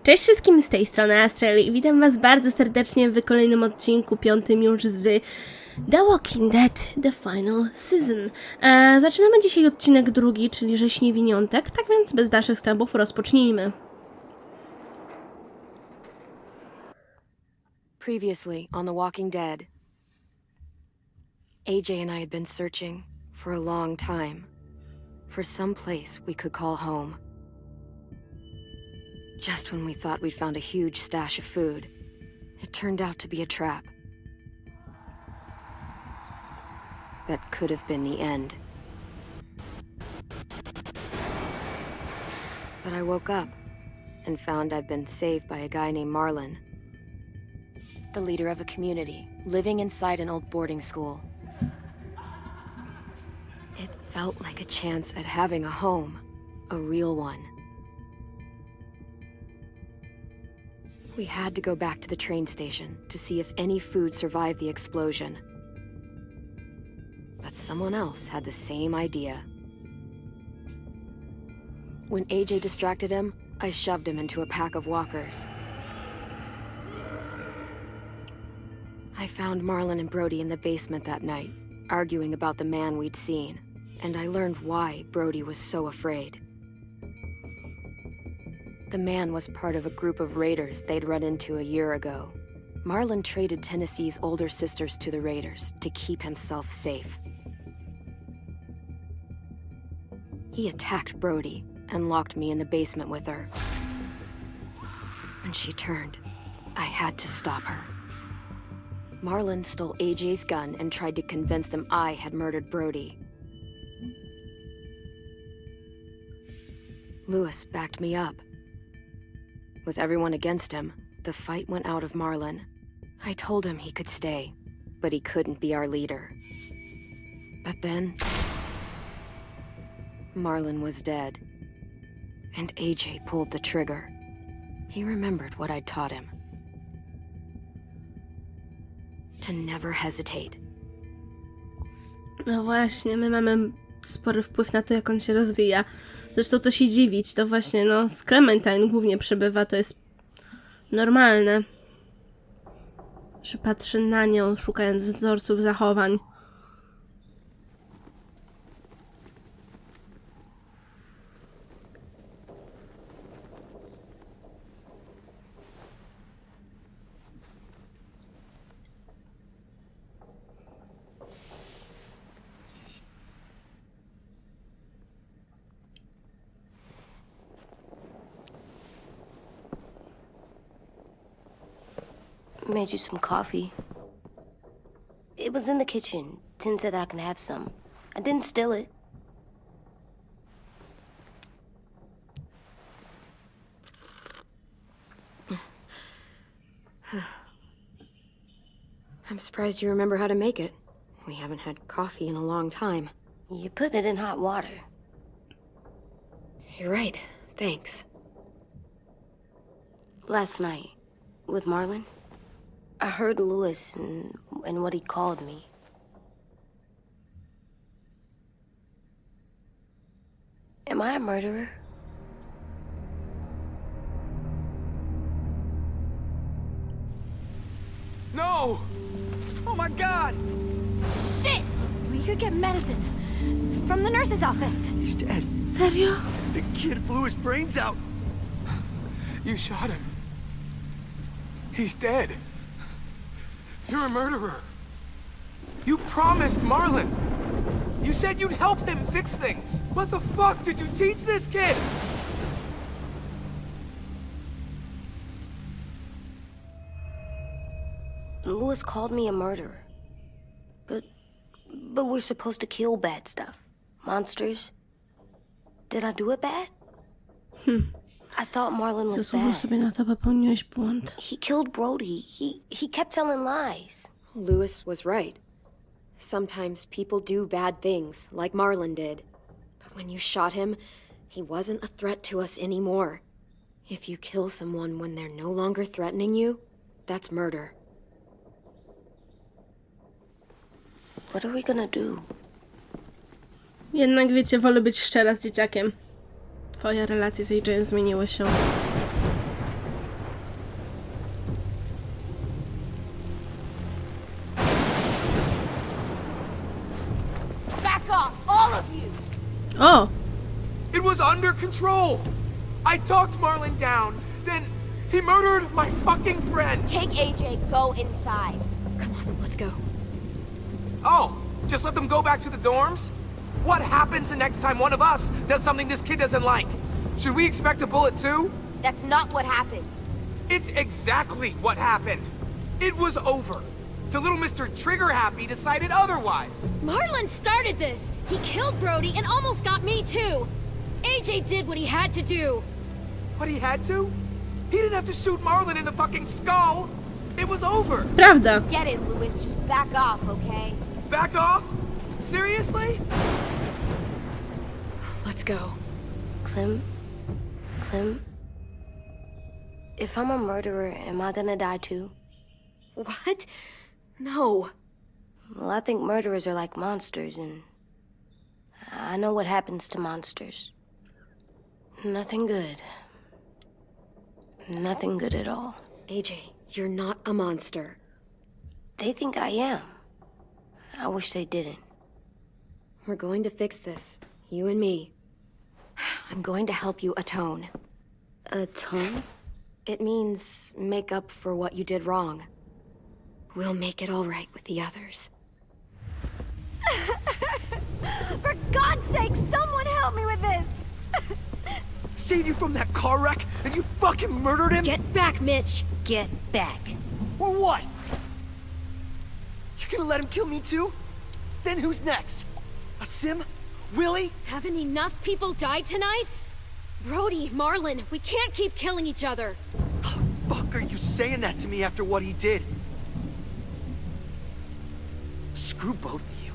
Cześć wszystkim, z tej strony Astral i witam was bardzo serdecznie w kolejnym odcinku, piątym już z The Walking Dead, The Final Season. Zaczynamy dzisiaj odcinek drugi, czyli Rzeźniewiniątek, tak więc bez dalszych wstępów rozpocznijmy. Previously on The Walking Dead, AJ and I had been searching for a long time for some place we could call home. Just when we thought we'd found a huge stash of food, it turned out to be a trap. That could have been the end. But I woke up and found I'd been saved by a guy named Marlon, the leader of a community living inside an old boarding school. It felt like a chance at having a home, a real one. We had to go back to the train station to see if any food survived the explosion. But someone else had the same idea. When AJ distracted him, I shoved him into a pack of walkers. I found Marlon and Brody in the basement that night, arguing about the man we'd seen, and I learned why Brody was so afraid. The man was part of a group of raiders they'd run into a year ago. Marlon traded Tennessee's older sisters to the raiders to keep himself safe. He attacked Brody and locked me in the basement with her. When she turned, I had to stop her. Marlon stole AJ's gun and tried to convince them I had murdered Brody. Lewis backed me up. With everyone against him, the fight went out of Marlon. I told him he could stay, but he couldn't be our leader. But then, Marlon was dead, and AJ pulled the trigger. He remembered what I'd taught him. To never hesitate. No właśnie, my mamy spory wpływ na to, jak on się rozwija. Zresztą co się dziwić, to właśnie no z Clementine głównie przebywa, to jest normalne, że patrzy na nią, szukając wzorców zachowań. Made you some coffee. It was in the kitchen. Tin said that I can have some. I didn't steal it. I'm surprised you remember how to make it. We haven't had coffee in a long time. You put it in hot water. You're right. Thanks. Last night, with Marlon, I heard Lewis and what he called me. Am I a murderer? No! Oh my God! Shit! We could get medicine from the nurse's office. He's dead. Serio? The kid blew his brains out. You shot him. He's dead. You're a murderer. You promised Marlon. You said you'd help him fix things. What the fuck did you teach this kid? Lewis called me a murderer. But we're supposed to kill bad stuff. Monsters. Did I do it bad? I thought Marlon was Zasłużył bad. sobie na to, popełniłeś błąd. He killed Brody. He kept telling lies. Lewis was right. Sometimes people do bad things, like Marlon did. But when you shot him, he wasn't a threat to us anymore. If you kill someone when they're no longer threatening you, that's murder. What are we gonna do? Jednak wiecie, wolę być szczera z dzieciakiem. Twoje relacje z AJ'em zmieniły się. control. I talked Marlon down, then he murdered my fucking friend. Take AJ, go inside. Come on, let's go. Oh, just let them go back to the dorms? What happens the next time one of us does something this kid doesn't like? Should we expect a bullet too? That's not what happened. It's exactly what happened. It was over. Till little Mr. Trigger Happy decided otherwise. Marlon started this. He killed Brody and almost got me too. AJ did what he had to do. What he had to? He didn't have to shoot Marlon in the fucking skull. It was over. Prawda. Get it, Louis. Just back off, okay? Back off? Seriously? Let's go. Clem? If I'm a murderer, am I gonna die too? What? No. Well, I think murderers are like monsters, and I know what happens to monsters. Nothing good. Nothing good at all. AJ, you're not a monster. They think I am. I wish they didn't. We're going to fix this. You and me. I'm going to help you atone. Atone? It means make up for what you did wrong. We'll make it all right with the others. For God's sake, someone help me with this! Saved you from that car wreck, and you fucking murdered him? Get back, Mitch! Get back. Or what? You gonna let him kill me too? Then who's next? A Sim? Willie? Haven't enough people died tonight? Brody, Marlon, we can't keep killing each other. Fuck are you saying that to me after what he did? Screw both of you.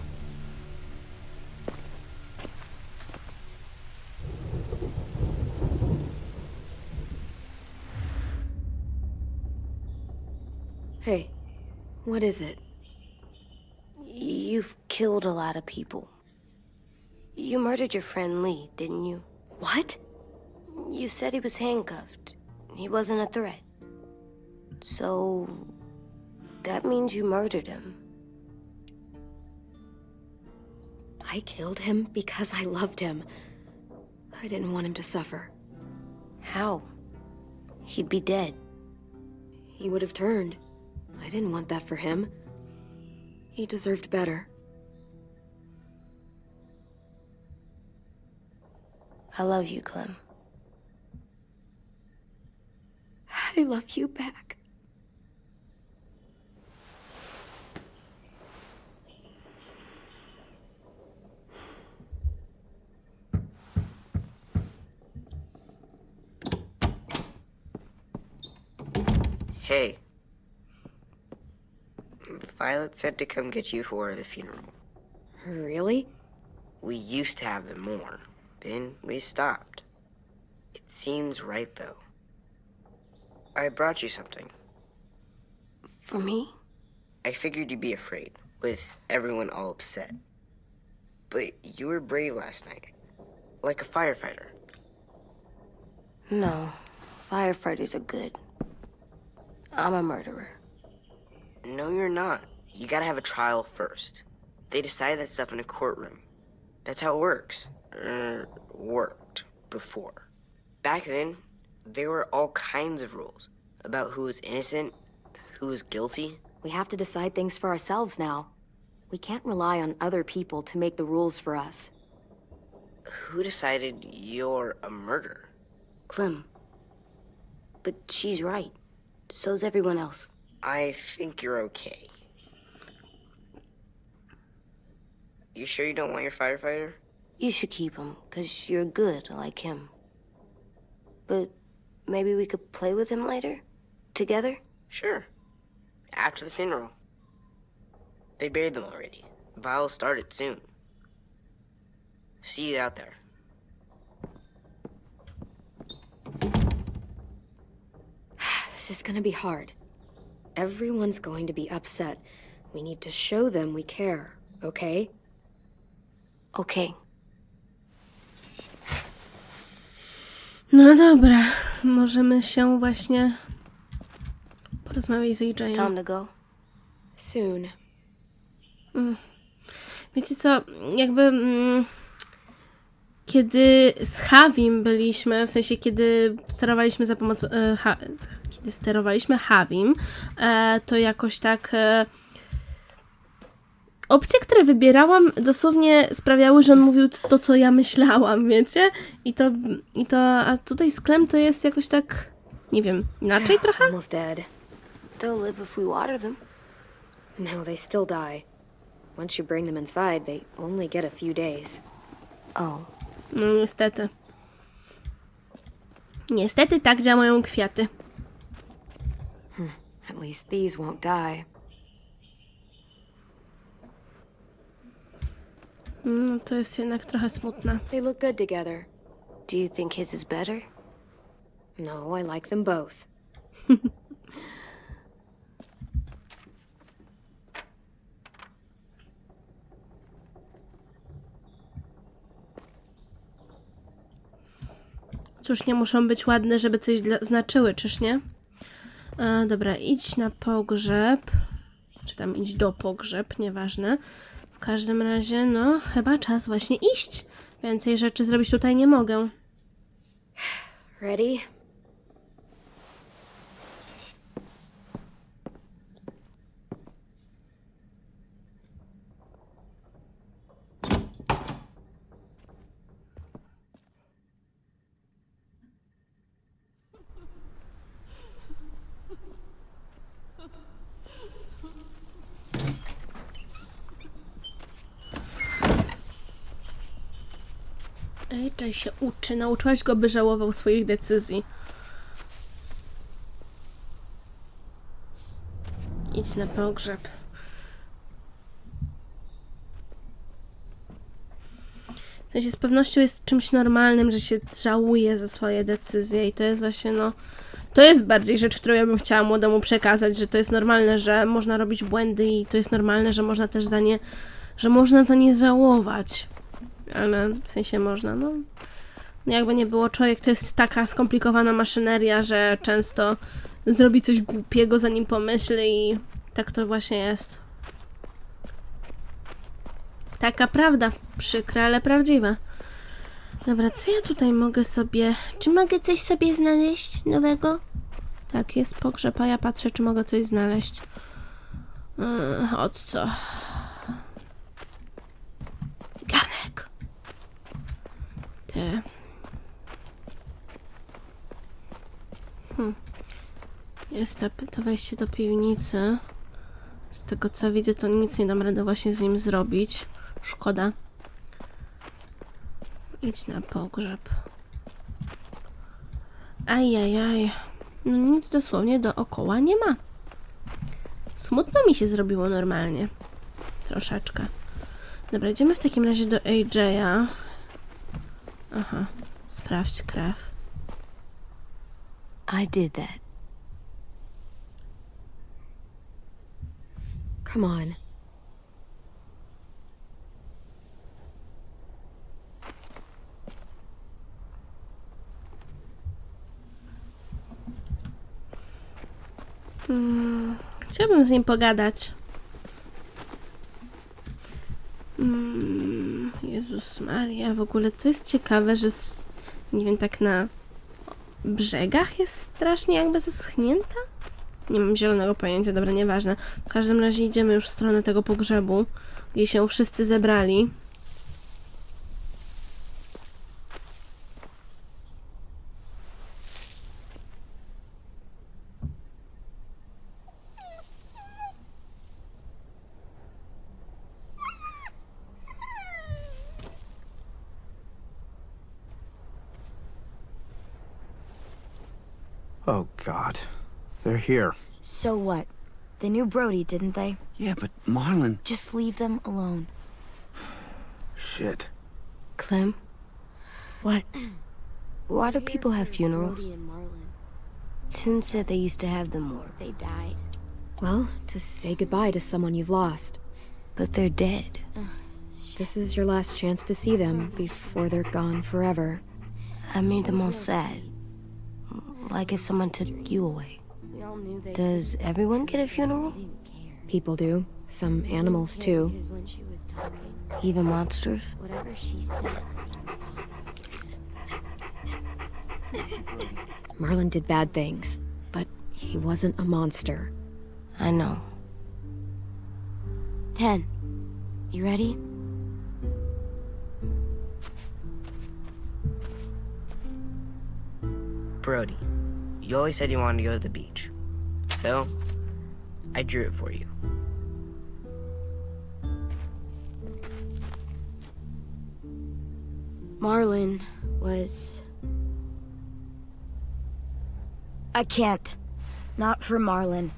Hey, what is it? You've killed a lot of people. You murdered your friend Lee, didn't you? What? You said he was handcuffed. He wasn't a threat. So, that means you murdered him. I killed him because I loved him. I didn't want him to suffer. How? He'd be dead. He would have turned. I didn't want that for him. He deserved better. I love you, Clem. I love you back. Hey. Violet said to come get you for the funeral. Really? We used to have them more. Then we stopped. It seems right, though. I brought you something. For me? I figured you'd be afraid, with everyone all upset. But you were brave last night. Like a firefighter. No. Firefighters are good. I'm a murderer. No, you're not. You gotta have a trial first. They decide that stuff in a courtroom. That's how it works. Worked before. Back then, there were all kinds of rules about who was innocent, who was guilty. We have to decide things for ourselves now. We can't rely on other people to make the rules for us. Who decided you're a murderer? Clem. But she's right. So's everyone else. I think you're okay. You sure you don't want your firefighter? You should keep him, 'cause you're good like him. But maybe we could play with him later? Together? Sure. After the funeral. They buried them already. Vile'll start it soon. See you out there. This is gonna be hard. Everyone's going to be upset. We need to show them we care, okay? Okay. No dobra, możemy się właśnie porozmawiać z AJ-em. Time to go? Soon. Wiecie co, jakby kiedy z Havim byliśmy, w sensie kiedy sterowaliśmy za pomocą... kiedy sterowaliśmy Havim, to jakoś tak... opcje, które wybierałam, dosłownie sprawiały, że on mówił to, co ja myślałam, wiecie? A tutaj z Clem to jest jakoś tak, nie wiem, inaczej trochę? Almost dead. They'll live if we water them. No, they still die. Once you bring them inside, they only get a few days. Oh. No niestety. Niestety tak działają kwiaty. At least these won't die. No to jest jednak trochę smutne. They look good together. Do you think his is better? No, I like them both. Cóż, nie muszą być ładne, żeby coś znaczyły, czyż nie? Dobra, idź na pogrzeb. Czy tam idź do pogrzeb, nieważne. W każdym razie, no, chyba czas właśnie iść. Więcej rzeczy zrobić tutaj nie mogę. Ready? AJ się uczy. Nauczyłaś go, by żałował swoich decyzji. Idź na pogrzeb. W sensie z pewnością jest czymś normalnym, że się żałuje za swoje decyzje i to jest właśnie, no... To jest bardziej rzecz, którą ja bym chciała młodemu przekazać, że to jest normalne, że można robić błędy i to jest normalne, że można też za nie żałować. Ale w sensie można, no. Jakby nie było, człowiek to jest taka skomplikowana maszyneria, że często zrobi coś głupiego, zanim pomyśli i tak to właśnie jest. Taka prawda. Przykra, ale prawdziwa. Dobra, co ja tutaj mogę sobie... Czy mogę coś sobie znaleźć nowego? Tak, jest pogrzeb, a ja patrzę, czy mogę coś znaleźć. Od co? Ganek. Te. Jest to wejście do piwnicy. Z tego co widzę, to nic nie dam rady właśnie z nim zrobić. Szkoda. Idź na pogrzeb. Ajajaj. No nic dosłownie dookoła nie ma. Smutno mi się zrobiło normalnie. Troszeczkę. Dobra, idziemy w takim razie do AJ'a. Aha. Sprawdź krew. I did that. Come on. Chciałabym z nim pogadać. Jezus Maria, w ogóle to jest ciekawe, że nie wiem, tak na brzegach jest strasznie jakby zaschnięta? Nie mam zielonego pojęcia, dobra, nieważne. W każdym razie idziemy już w stronę tego pogrzebu, gdzie się wszyscy zebrali. Oh, God. They're here. So what? They knew Brody, didn't they? Yeah, but Marlon... Just leave them alone. Shit. Clem? What? Why do people have funerals? Brody and Marlon. Tin said they used to have them more. They died. Well, to say goodbye to someone you've lost. But they're dead. This is your last chance to see them before they're gone forever. I made them all sad. Like if someone took you away. We all knew they Does everyone get a funeral? didn't care. People do. Some animals, too. Because when she was talking, Even monsters? whatever she said seemed possible. Marlon did bad things, but he wasn't a monster. I know. 10. You ready? Brody, you always said you wanted to go to the beach. So, I drew it for you. Marlon was... I can't. Not for Marlon.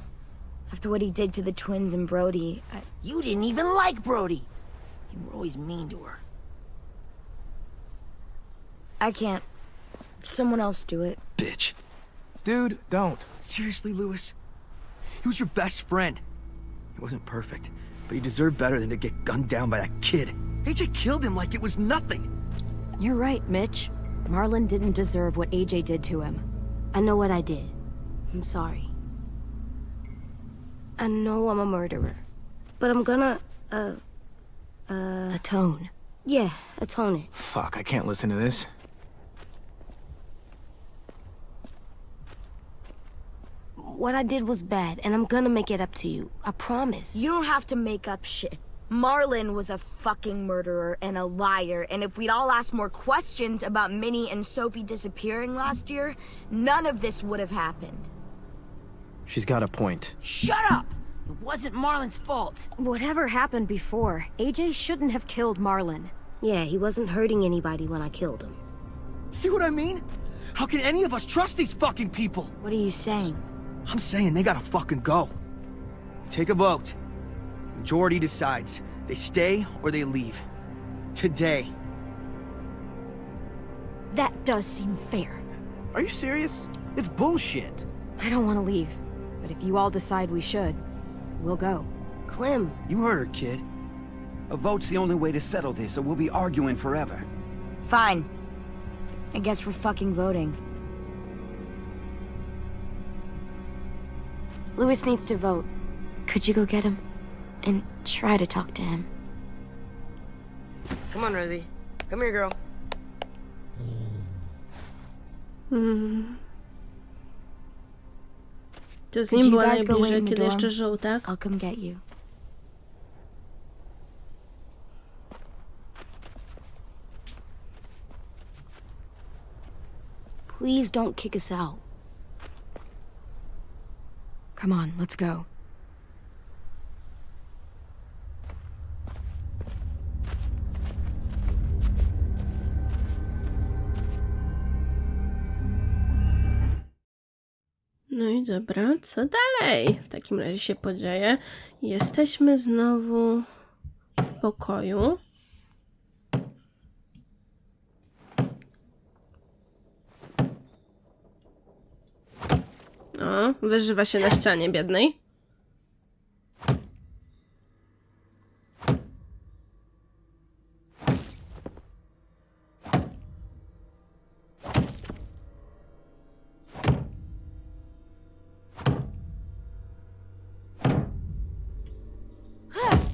After what he did to the twins and Brody, You didn't even like Brody. You were always mean to her. I can't. Someone else do it. Bitch. Dude, don't. Seriously, Lewis? He was your best friend. He wasn't perfect, but he deserved better than to get gunned down by that kid. AJ killed him like it was nothing. You're right, Mitch. Marlon didn't deserve what AJ did to him. I know what I did. I'm sorry. I know I'm a murderer. But I'm gonna, Atone. yeah, atone it. Fuck, I can't listen to this. What I did was bad, and I'm gonna make it up to you. I promise. You don't have to make up shit. Marlon was a fucking murderer and a liar, and if we'd all asked more questions about Minnie and Sophie disappearing last year, none of this would have happened. She's got a point. Shut up! It wasn't Marlon's fault. Whatever happened before, AJ shouldn't have killed Marlon. Yeah, he wasn't hurting anybody when I killed him. See what I mean? How can any of us trust these fucking people? What are you saying? I'm saying they gotta fucking go. Take a vote. Majority decides. They stay or they leave. Today. That does seem fair. Are you serious? It's bullshit. I don't want to leave, but if you all decide we should, we'll go. Clem, You heard her, kid. A vote's the only way to settle this, or we'll be arguing forever. Fine. I guess we're fucking voting. Lewis needs to vote. Could you go get him? And try to talk to him. Come on, Rosie. Come here, girl. To z Could nim you była guys go wait najbliżej, in the kiedy dorm? jeszcze żył, tak? I'll come get you. Please don't kick us out. Come on, let's go. No i dobra, co dalej w takim razie się podzieje? Jesteśmy znowu w pokoju. O, wyżywa się na ścianie biednej.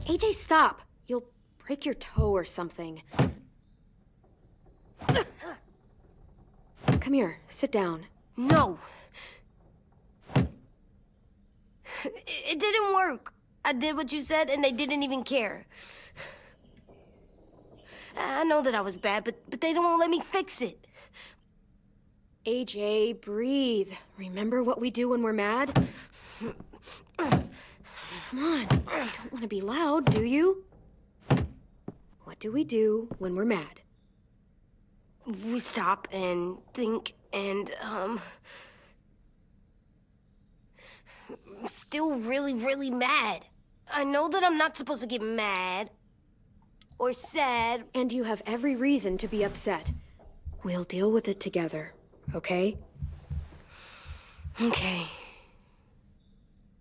AJ, stop! You'll break your toe or something. Come here, sit down. No! It didn't work. I did what you said, and they didn't even care. I know that I was bad, but they don't let me fix it. AJ, breathe. Remember what we do when we're mad? Come on, you don't want to be loud, do you? What do we do when we're mad? We stop and think and, I'm still really, really mad. I know that I'm not supposed to get mad or sad. And you have every reason to be upset. We'll deal with it together, okay? Okay.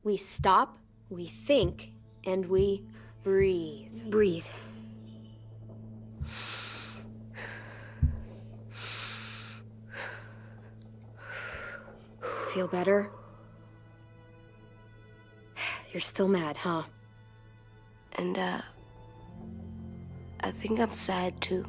We stop, we think, and we breathe. Breathe. Feel better? You're still mad, huh? And, I think I'm sad too.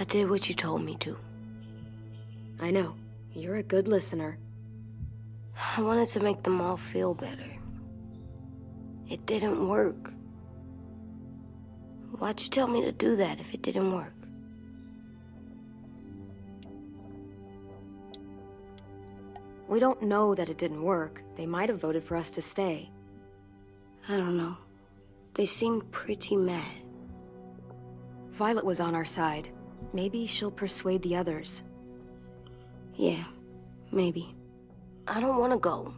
I did what you told me to. I know. You're a good listener. I wanted to make them all feel better. It didn't work. Why'd you tell me to do that if it didn't work? We don't know that it didn't work. They might have voted for us to stay. I don't know. They seemed pretty mad. Violet was on our side. Maybe she'll persuade the others. Yeah, maybe. I don't want to go.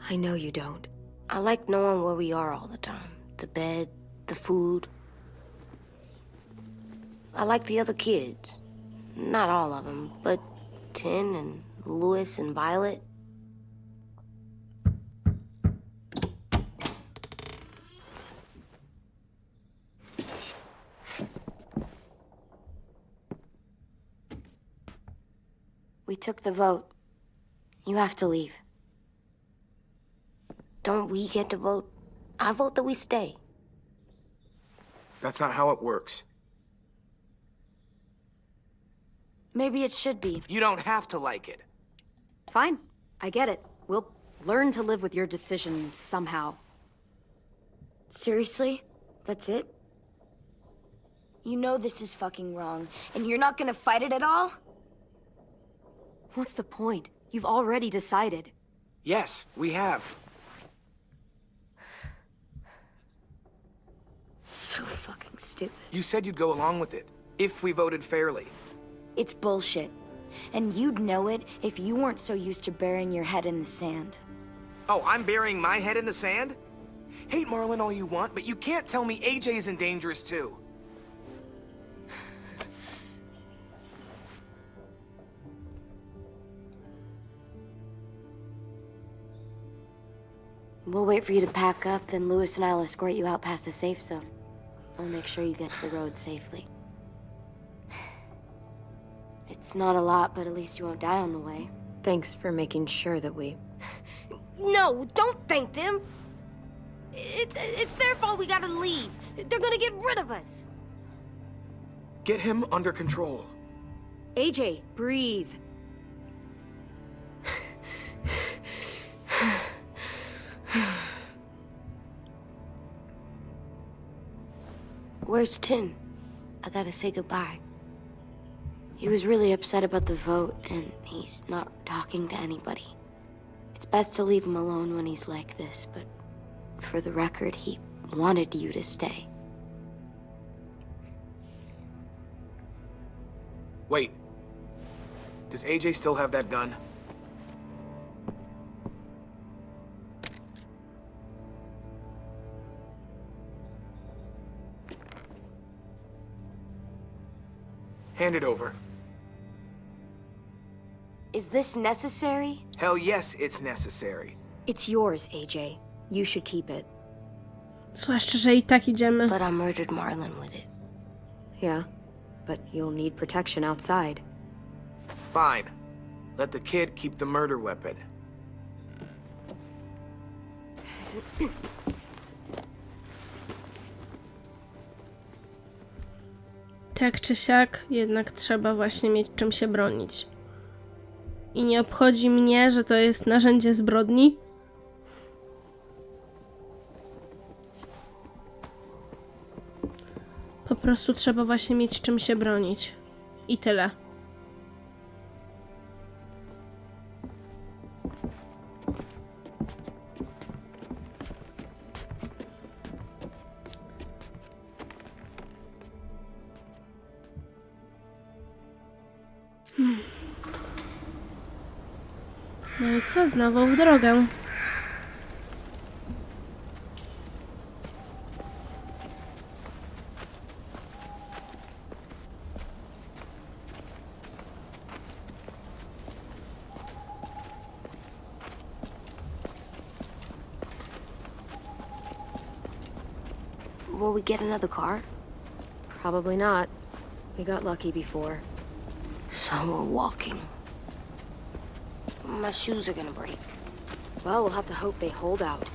I know you don't. I like knowing where we are all the time. The bed, the food. I like the other kids. Not all of them, but Tin and Louis and Violet. We took the vote. You have to leave. Don't we get to vote? I vote that we stay. That's not how it works. Maybe it should be. You don't have to like it. Fine. I get it. We'll learn to live with your decision somehow. Seriously? That's it? You know this is fucking wrong, and you're not gonna fight it at all? What's the point? You've already decided. Yes, we have. So fucking stupid. You said you'd go along with it, if we voted fairly. It's bullshit. And you'd know it if you weren't so used to burying your head in the sand. Oh, I'm burying my head in the sand? Hate Marlin all you want, but you can't tell me AJ isn't dangerous too. We'll wait for you to pack up, then Louis and I'll escort you out past the safe zone. I'll make sure you get to the road safely. It's not a lot, but at least you won't die on the way. Thanks for making sure that we... No, don't thank them. It's their fault we gotta leave. They're gonna get rid of us. Get him under control. AJ, breathe. Where's Tin? I gotta say goodbye. He was really upset about the vote, and he's not talking to anybody. It's best to leave him alone when he's like this, but for the record, he wanted you to stay. Wait. Does AJ still have that gun? Hand it over. Is this necessary? Hell yes, it's necessary. It's yours, AJ. You should keep it. Zwłaszcza, że i tak idziemy. But I murdered Marlin with it. Yeah, but you'll need protection outside. Fine. Let the kid keep the murder weapon. Tak czy siak, jednak trzeba właśnie mieć czym się bronić. I nie obchodzi mnie, że to jest narzędzie zbrodni. Po prostu trzeba właśnie mieć czym się bronić. I tyle. No i co? Znowu w drogę. Will we get another car? Probably not. We got lucky before. So we're walking. My shoes are gonna break. Well, we'll have to hope they hold out.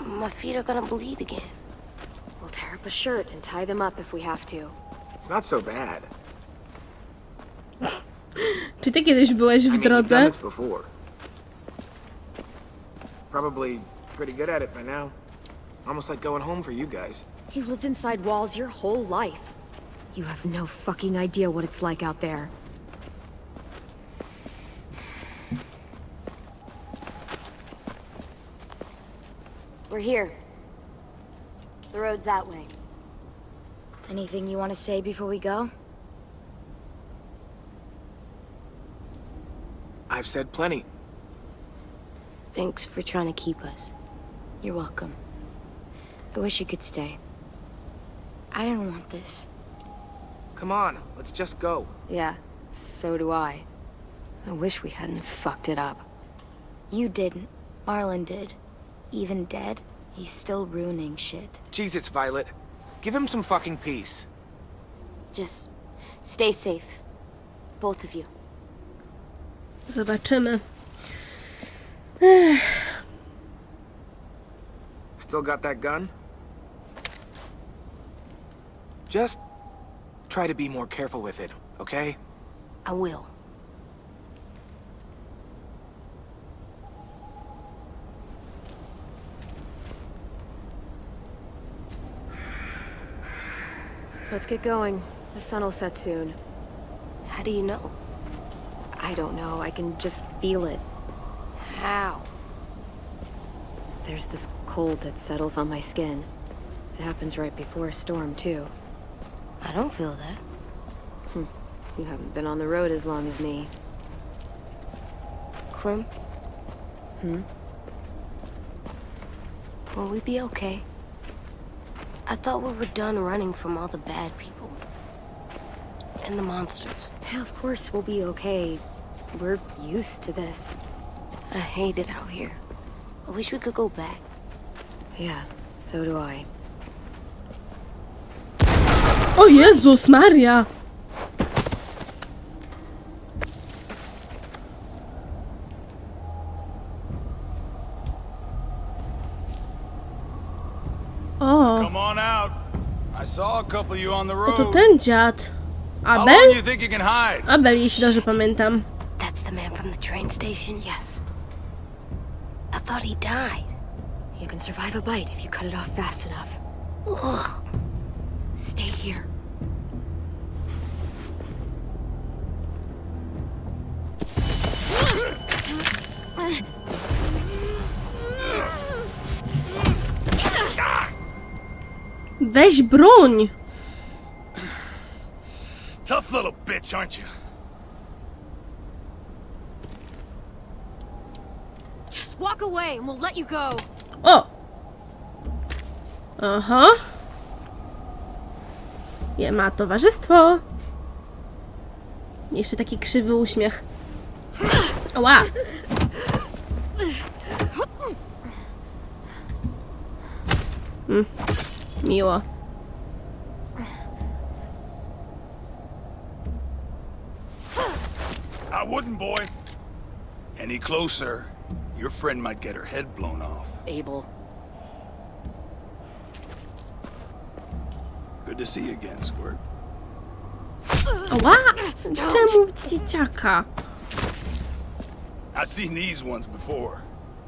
My feet are gonna bleed again. We'll tear up a shirt and tie them up if we have to. It's not so bad. Czy ty kiedyś byłeś w You've done drodze? this before. Probably pretty good at it by now. Almost like going home for you guys. You've lived inside walls your whole life. You have no fucking idea what it's like out there. We're here. The road's that way. Anything you want to say before we go? I've said plenty. Thanks for trying to keep us. You're welcome. I wish you could stay. I didn't want this. Come on, let's just go. Yeah, so do I. I wish we hadn't fucked it up. You didn't. Marlon did. Even dead, he's still ruining shit. Jesus, Violet. Give him some fucking peace. Just stay safe. Both of you. Zobaczymy. Still got that gun? Just try to be more careful with it, okay? I will. Let's get going. The sun will set soon. How do you know? I don't know. I can just feel it. How? There's this cold that settles on my skin. It happens right before a storm, too. I don't feel that. You haven't been on the road as long as me. Clem? Will we be okay? I thought we were done running from all the bad people. And the monsters. Yeah, of course we'll be okay. We're used to this. I hate it out here. I wish we could go back. Yeah, so do I. O Jezus Maria! O, Come on out. I saw a couple of you on the to road. ten dziad. How long Abel? do you think you can hide? Abel, jeśli dobrze pamiętam. That's the man from the train station? Yes. I thought he died. You can survive a bite if you cut it off fast enough. Ugh. Stay here. Weź broń! Tough little bitch, aren't you? Just walk away and we'll let you go. O! Aha. Je ma towarzystwo. Jeszcze taki krzywy uśmiech. Ła! Miło. I wouldn't, boy. Any closer, your friend might get her head blown off. Abel. Good to see you again, Squirt. Ła! Czemu w dzieciaka? I've seen these ones before.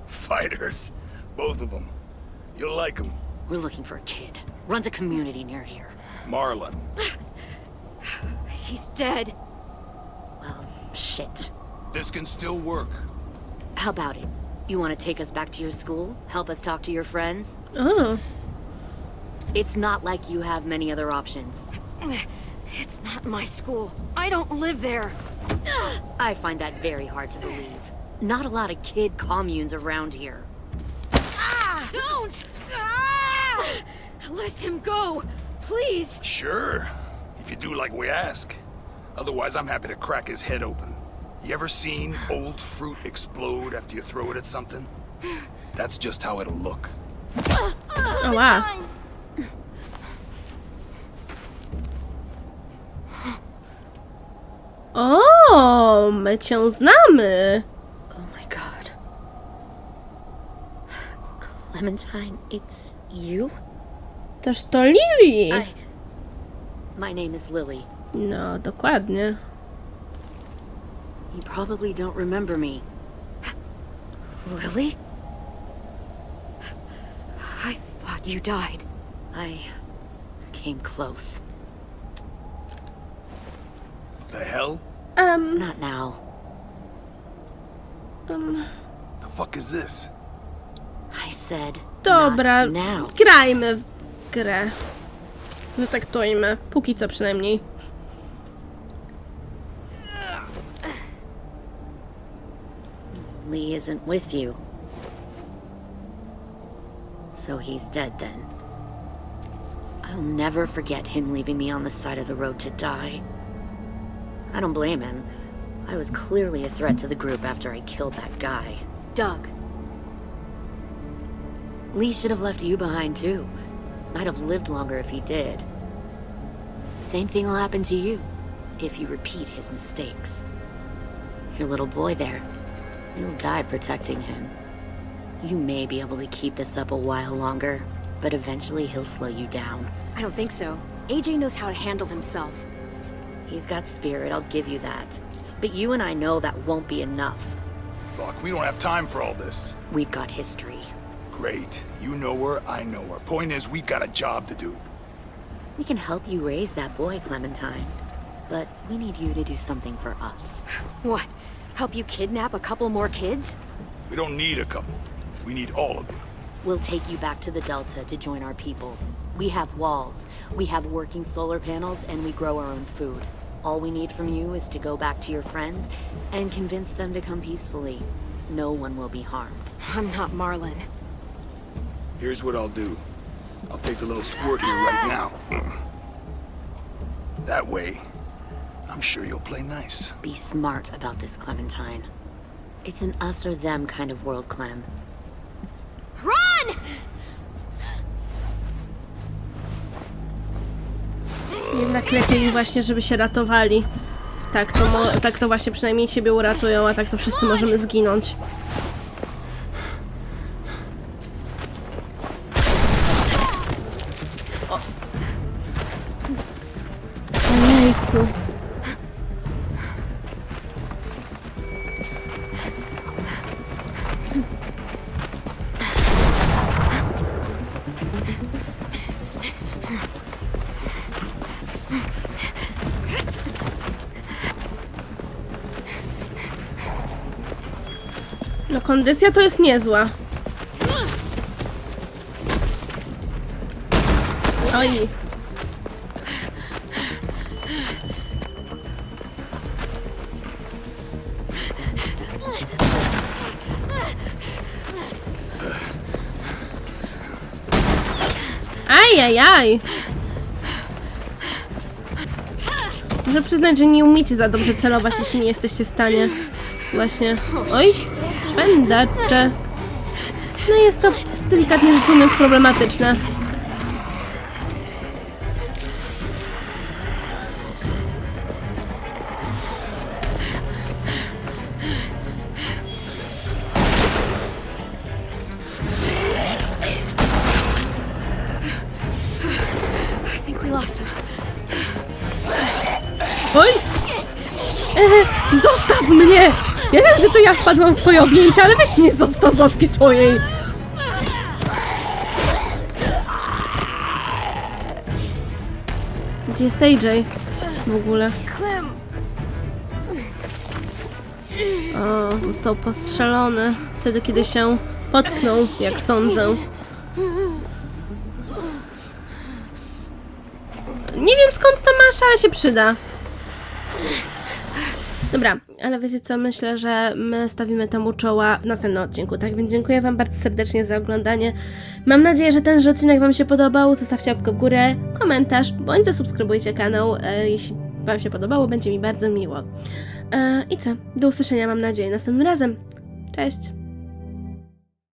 Fighters. Both of them. You'll like them. We're looking for a kid. Runs a community near here. Marlon. He's dead. Well, shit. This can still work. How about it? You want to take us back to your school? Help us talk to your friends? O, It's not like you have many other options. It's not my school. I don't live there. I find that very hard to believe. Not a lot of kid communes around here. Don't! Ah! Let him go, please. Sure. If you do like we ask. Otherwise, I'm happy to crack his head open. You ever seen old fruit explode after you throw it at something? That's just how it'll look. o ła. O, my cię znamy. Oh my god. Clementine, it's you? Toż to Lily. My name is Lily. No, dokładnie. You probably don't remember me. Lily? I thought you died. I came close. The hell? Not now. The fuck is this? I said Dobra, not now. grajmy w grę. Zatraktujmy. Póki co przynajmniej. Lee isn't with you. So he's dead then. I'll never forget him leaving me on the side of the road to die. I don't blame him. I was clearly a threat to the group after I killed that guy. Doug. Lee should have left you behind too. I'd have lived longer if he did. Same thing will happen to you if you repeat his mistakes. Your little boy there, you'll die protecting him. You may be able to keep this up a while longer, but eventually he'll slow you down. I don't think so. AJ knows how to handle himself. He's got spirit, I'll give you that. But you and I know that won't be enough. Fuck, we don't have time for all this. We've got history. Great. You know her, I know her. Point is, we've got a job to do. We can help you raise that boy, Clementine. But we need you to do something for us. What? Help you kidnap a couple more kids? We don't need a couple. We need all of you. We'll take you back to the Delta to join our people. We have walls, we have working solar panels, and we grow our own food. All we need from you is to go back to your friends and convince them to come peacefully. No one will be harmed. I'm not Marlon. Here's what I'll do. I'll take the little squirt here right now. That way, I'm sure you'll play nice. Be smart about this, Clementine. It's an us or them kind of world, Clem. Run! Jednak lepiej właśnie, żeby się ratowali. Tak to właśnie przynajmniej siebie uratują, a tak to wszyscy możemy zginąć. Ojejku. No kondycja to jest niezła. Oj. Ajajaj. Muszę przyznać, że nie umiecie za dobrze celować, jeśli nie jesteście w stanie. Właśnie. Oj, szwendacze. No jest to delikatnie rzecz ujmując problematyczne. Oj! Zostaw mnie! Ja wiem, że to ja wpadłam w twoje objęcia, ale weź mnie zostaw z łaski swojej! Gdzie jest AJ? W ogóle. O, został postrzelony. Wtedy, kiedy się potknął, jak sądzę. Nie wiem skąd to masz, ale się przyda. Dobra, ale wiecie co, myślę, że my stawimy temu czoła w następnym odcinku, tak? Więc dziękuję wam bardzo serdecznie za oglądanie. Mam nadzieję, że tenże odcinek wam się podobał. Zostawcie łapkę w górę, komentarz, bądź zasubskrybujcie kanał. Jeśli wam się podobało, będzie mi bardzo miło. I co? Do usłyszenia, mam nadzieję, następnym razem. Cześć!